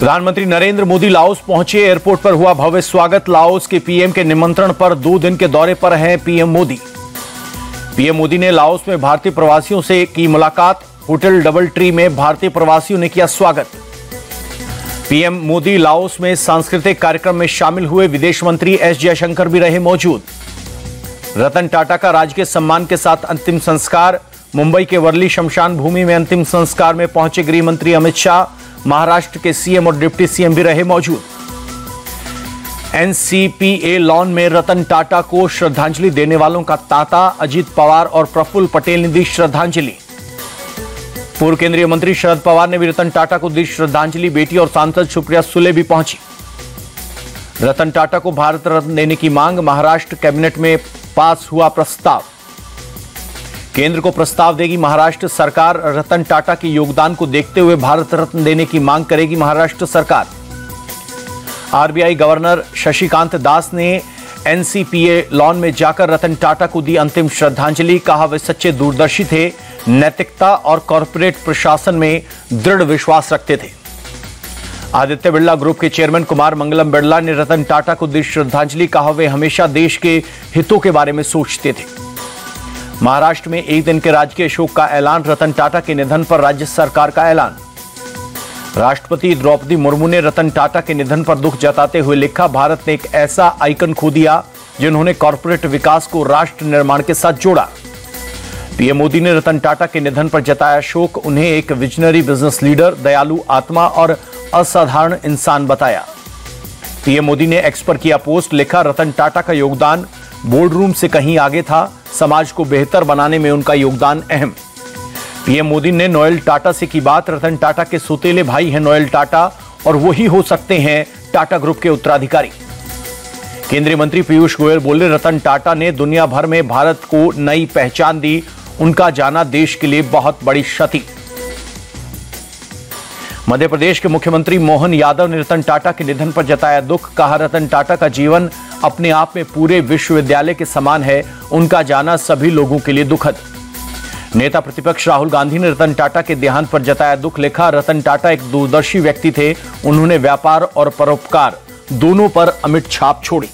प्रधानमंत्री नरेंद्र मोदी लाओस पहुंचे। एयरपोर्ट पर हुआ भव्य स्वागत। लाओस के पीएम के निमंत्रण पर 2 दिन के दौरे पर हैं पीएम मोदी। पीएम मोदी ने लाओस में भारतीय प्रवासियों से की मुलाकात। होटल डबल ट्री में भारतीय प्रवासियों ने किया स्वागत। पीएम मोदी लाओस में सांस्कृतिक कार्यक्रम में शामिल हुए। विदेश मंत्री एस जयशंकर भी रहे मौजूद। रतन टाटा का राजकीय सम्मान के साथ अंतिम संस्कार। मुंबई के वर्ली शमशान भूमि में अंतिम संस्कार में पहुंचे गृह मंत्री अमित शाह। महाराष्ट्र के सीएम और डिप्टी सीएम भी रहे मौजूद। एनसीपीए लॉन में रतन टाटा को श्रद्धांजलि देने वालों का तांता। अजित पवार और प्रफुल्ल पटेल ने दी श्रद्धांजलि। पूर्व केंद्रीय मंत्री शरद पवार ने भी रतन टाटा को दी श्रद्धांजलि। बेटी और सांसद सुप्रिया सुले भी पहुंची। रतन टाटा को भारत रत्न देने की मांग। महाराष्ट्र कैबिनेट में पास हुआ प्रस्ताव। केंद्र को प्रस्ताव देगी महाराष्ट्र सरकार। रतन टाटा के योगदान को देखते हुए भारत रत्न देने की मांग करेगी महाराष्ट्र सरकार। आरबीआई गवर्नर शशिकांत दास ने एनसीपीए लॉन में जाकर रतन टाटा को दी अंतिम श्रद्धांजलि। कहा वे सच्चे दूरदर्शी थे, नैतिकता और कॉरपोरेट प्रशासन में दृढ़ विश्वास रखते थे। आदित्य बिरला ग्रुप के चेयरमैन कुमार मंगलम बिरला ने रतन टाटा को दी श्रद्धांजलि। कहा वे हमेशा देश के हितों के बारे में सोचते थे। महाराष्ट्र में 1 दिन के राजकीय शोक का ऐलान। रतन टाटा के निधन पर राज्य सरकार का ऐलान। राष्ट्रपति द्रौपदी मुर्मू ने रतन टाटा के निधन पर दुख जताते हुए लिखा, भारत ने एक ऐसा आइकन खो दिया जिन्होंने कॉरपोरेट विकास को राष्ट्र निर्माण के साथ जोड़ा। पीएम मोदी ने रतन टाटा के निधन पर जताया शोक। उन्हें एक विजनरी बिजनेस लीडर, दयालु आत्मा और असाधारण इंसान बताया। पीएम मोदी ने एक्स पर किया पोस्ट। लिखा, रतन टाटा का योगदान बोर्डरूम से कहीं आगे था। समाज को बेहतर बनाने में उनका योगदान अहम। पीएम मोदी ने नोएल टाटा से की बात। रतन टाटा के सौतेले भाई हैं नोएल टाटा और वही हो सकते हैं टाटा ग्रुप के उत्तराधिकारी। केंद्रीय मंत्री पीयूष गोयल बोले, रतन टाटा ने दुनिया भर में भारत को नई पहचान दी। उनका जाना देश के लिए बहुत बड़ी क्षति। मध्य प्रदेश के मुख्यमंत्री मोहन यादव ने रतन टाटा के निधन पर जताया दुख। कहा, रतन टाटा का जीवन अपने आप में पूरे विश्वविद्यालय के समान है। उनका जाना सभी लोगों के लिए दुखद। नेता प्रतिपक्ष राहुल गांधी ने रतन टाटा के देहांत पर जताया दुख। लिखा, रतन टाटा एक दूरदर्शी व्यक्ति थे। उन्होंने व्यापार और परोपकार दोनों पर अमिट छाप छोड़ी।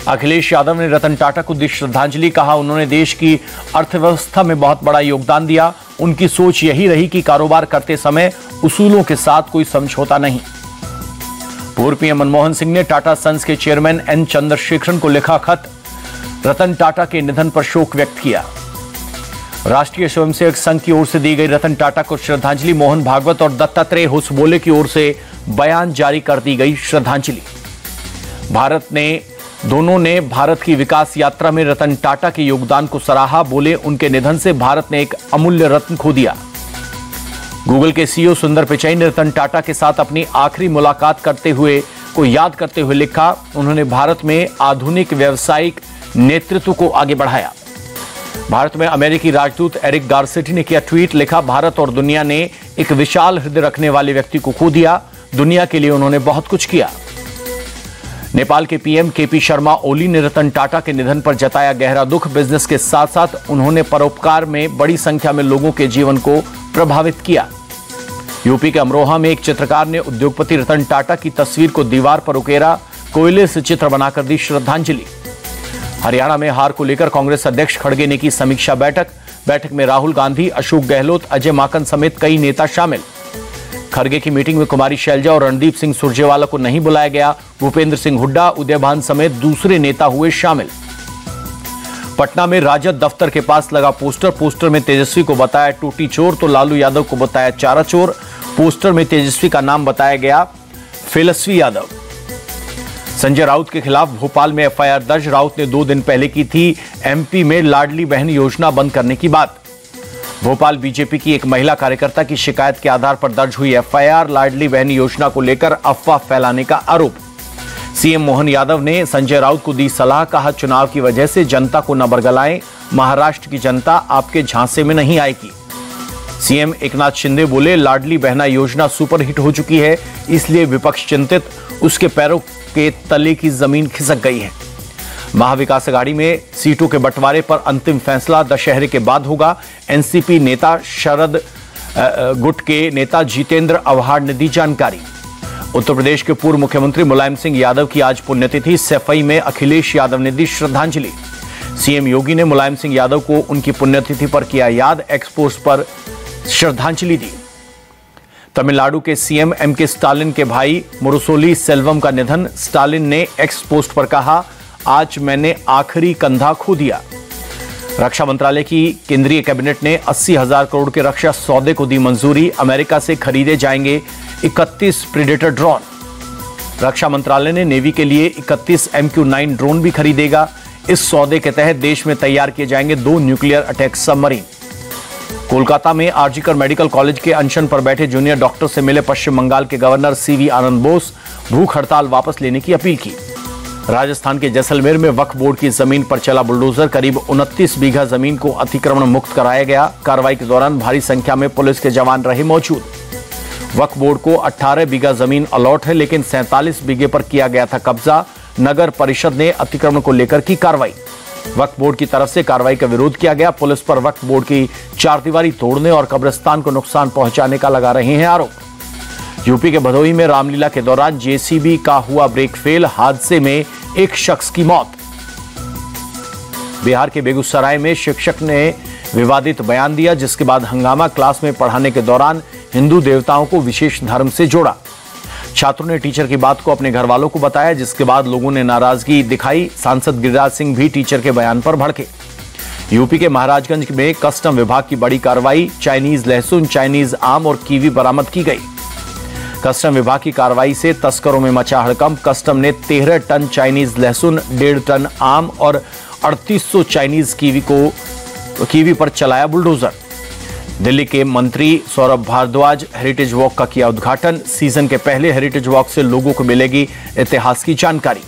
अखिलेश यादव ने रतन टाटा को दी श्रद्धांजलि। कहा, उन्होंने देश की अर्थव्यवस्था में बहुत बड़ा योगदान दिया। उनकी सोच यही रही कि कारोबार करते समय उसूलों के साथ कोई समझौता नहीं। पूर्व पीएम मनमोहन सिंह ने टाटा सन्स के चेयरमैन एन चंद्रशेखरन को लिखा खत। रतन टाटा के निधन पर शोक व्यक्त किया। राष्ट्रीय स्वयंसेवक संघ की ओर से दी गई रतन टाटा को श्रद्धांजलि। मोहन भागवत और दत्तात्रेय होसबोले की ओर से बयान जारी कर दी गई श्रद्धांजलि। दोनों ने भारत की विकास यात्रा में रतन टाटा के योगदान को सराहा। बोले, उनके निधन से भारत ने एक अमूल्य रत्न खो दिया। गूगल के सीईओ सुंदर पिचाई ने रतन टाटा के साथ अपनी आखिरी मुलाकात याद करते हुए लिखा, उन्होंने भारत में आधुनिक व्यावसायिक नेतृत्व को आगे बढ़ाया। भारत में अमेरिकी राजदूत एरिक गारसेटी ने किया ट्वीट। लिखा, भारत और दुनिया ने एक विशाल हृदय रखने वाले व्यक्ति को खो दिया। दुनिया के लिए उन्होंने बहुत कुछ किया। नेपाल के पीएम केपी शर्मा ओली ने रतन टाटा के निधन पर जताया गहरा दुख। बिजनेस के साथ साथ उन्होंने परोपकार में बड़ी संख्या में लोगों के जीवन को प्रभावित किया। यूपी के अमरोहा में एक चित्रकार ने उद्योगपति रतन टाटा की तस्वीर को दीवार पर उकेरा। कोयले से चित्र बनाकर दी श्रद्धांजलि। हरियाणा में हार को लेकर कांग्रेस अध्यक्ष खड़गे ने की समीक्षा बैठक में राहुल गांधी, अशोक गहलोत, अजय माकन समेत कई नेता शामिल। खड़गे की मीटिंग में कुमारी शैलजा और रणदीप सिंह सुरजेवाला को नहीं बुलाया गया। भूपेंद्र सिंह हुड्डा, उदय भान समेत दूसरे नेता हुए शामिल। पटना में राजद दफ्तर के पास लगा पोस्टर में तेजस्वी को बताया टूटी चोर तो लालू यादव को बताया चारा चोर। पोस्टर में तेजस्वी का नाम बताया गया फेलस्वी यादव। संजय राउत के खिलाफ भोपाल में एफआईआर दर्ज। राउत ने 2 दिन पहले की थी एमपी में लाडली बहन योजना बंद करने की बात। भोपाल बीजेपी की एक महिला कार्यकर्ता की शिकायत के आधार पर दर्ज हुई एफआईआर। लाडली बहन योजना को लेकर अफवाह फैलाने का आरोप। सीएम मोहन यादव ने संजय राउत को दी सलाह। कहा, चुनाव की वजह से जनता को न बरगलाएं। महाराष्ट्र की जनता आपके झांसे में नहीं आएगी। सीएम एकनाथ शिंदे बोले, लाडली बहना योजना सुपरहिट हो चुकी है, इसलिए विपक्ष चिंतित। उसके पैरों के तले की जमीन खिसक गई है। महाविकास अघाड़ी में सीटों के बंटवारे पर अंतिम फैसला दशहरे के बाद होगा। एनसीपी नेता शरद गुट के नेता जितेंद्र आव्हाड ने दी जानकारी। उत्तर प्रदेश के पूर्व मुख्यमंत्री मुलायम सिंह यादव की आज पुण्यतिथि। सैफई में अखिलेश यादव ने दी श्रद्धांजलि। सीएम योगी ने मुलायम सिंह यादव को उनकी पुण्यतिथि पर किया याद, एक्स पोस्ट पर श्रद्धांजलि दी। तमिलनाडु के सीएम एमके स्टालिन के भाई मुरुसोली सेल्वम का निधन। स्टालिन ने एक्स पोस्ट पर कहा, आज मैंने आखिरी कंधा खो दिया। रक्षा मंत्रालय की केंद्रीय कैबिनेट ने 80,000 करोड़ के रक्षा सौदे को दी मंजूरी। अमेरिका से खरीदे जाएंगे 31 प्रीडेटर ड्रोन। रक्षा मंत्रालय ने नेवी के लिए 31 MQ-9 ड्रोन भी खरीदेगा। इस सौदे के तहत देश में तैयार किए जाएंगे 2 न्यूक्लियर अटैक सबमरीन। कोलकाता में आरजीकर मेडिकल कॉलेज के अनशन पर बैठे जूनियर डॉक्टर से मिले पश्चिम बंगाल के गवर्नर सीवी आनंद बोस। भूख हड़ताल वापस लेने की अपील की। राजस्थान के जैसलमेर में वक्फ बोर्ड की जमीन पर चला बुलडोजर। करीब 29 बीघा जमीन को अतिक्रमण मुक्त कराया गया। कार्रवाई के दौरान भारी संख्या में पुलिस के जवान रहे मौजूद। वक्फ बोर्ड को 18 बीघा जमीन अलॉट है, लेकिन 47 बीघे पर किया गया था कब्जा। नगर परिषद ने अतिक्रमण को लेकर की कार्रवाई। वक्फ बोर्ड की तरफ से कार्रवाई का विरोध किया गया। पुलिस पर वक्फ बोर्ड की चारदीवारी तोड़ने और कब्रिस्तान को नुकसान पहुंचाने का लगा रहे हैं आरोप। यूपी के भदोही में रामलीला के दौरान जेसीबी का हुआ ब्रेक फेल। हादसे में एक शख्स की मौत। बिहार के बेगूसराय में शिक्षक ने विवादित बयान दिया, जिसके बाद हंगामा। क्लास में पढ़ाने के दौरान हिंदू देवताओं को विशेष धर्म से जोड़ा। छात्रों ने टीचर की बात को अपने घर वालों को बताया, जिसके बाद लोगों ने नाराजगी दिखाई। सांसद गिरिराज सिंह भी टीचर के बयान पर भड़के। यूपी के महाराजगंज में कस्टम विभाग की बड़ी कार्रवाई। चाइनीज लहसुन, चाइनीज आम और कीवी बरामद की गई। कस्टम विभाग की कार्रवाई से तस्करों में मचा हड़कंप। कस्टम ने 13 टन चाइनीज लहसुन, 1.5 टन आम और 3800 चाइनीज कीवी पर चलाया बुलडोजर। दिल्ली के मंत्री सौरभ भारद्वाज हेरिटेज वॉक का किया उद्घाटन। सीजन के पहले हेरिटेज वॉक से लोगों को मिलेगी इतिहास की जानकारी।